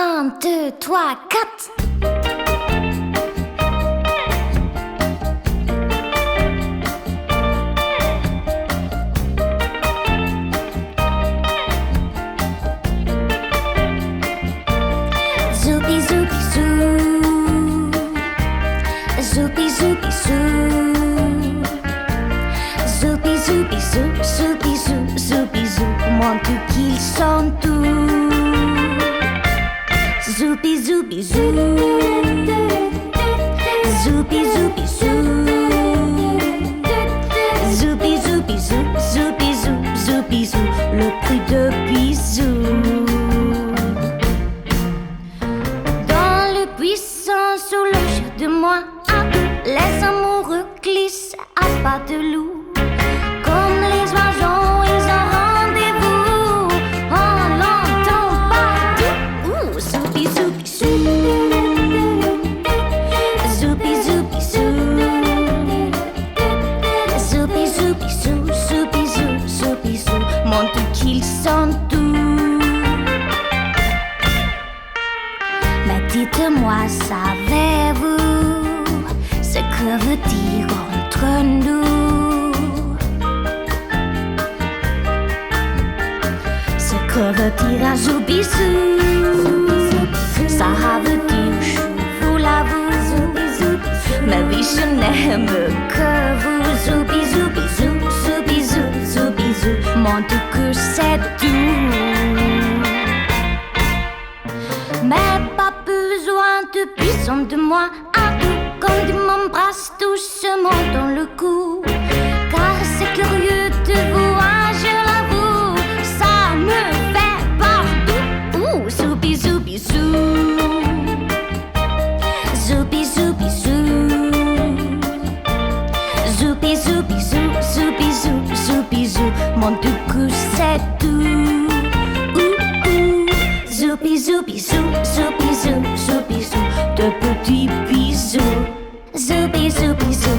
1, 2, 3, 4. Zoupi zoupi zou, zoupi zoupi zou, zoupi zoupi zou, zoupi zou, zoupi zou, montre qu'ils sont tous. Zoupi zoupi zou, zoupi zoupi zou, zoupi zoupi zou, zoupi zou, zoupi zou, le prix de bisous. Sous le jeu de moi, les amoureux glissent à pas de loup. Comme les oiseaux, ils ont rendez-vous. On l'entend partout. Zoupi zoupi zou, zoupi zoupi zou, zoupi zoupi zou, zoupi zou, zoupi zou, montre qu'ils sont tous. Mais dites-moi, savez-vous ce que veut dire entre nous? Ce que veut dire un zoubisou? Ça veut dire je vous l'avoue. Mais oui, je n'aime que vous. Zoubi zoubi zou, zoubi zou, zoubi zou, montre que c'est tout. Mais pas besoin de puissance de moi, quand tu m'embrasses doucement dans le cou. Car c'est curieux de voir, je l'avoue, ça me fait partout. Zoubi zoubi zou, zoubi zoubi zou, zoubi zoubi zou, zoubi zou, zoubi zou, mon tout coup c'est tout. Zoupi zoupi zou, zoupi zou, zoupi zou, de petits bisous. Zoupi zoupi zou.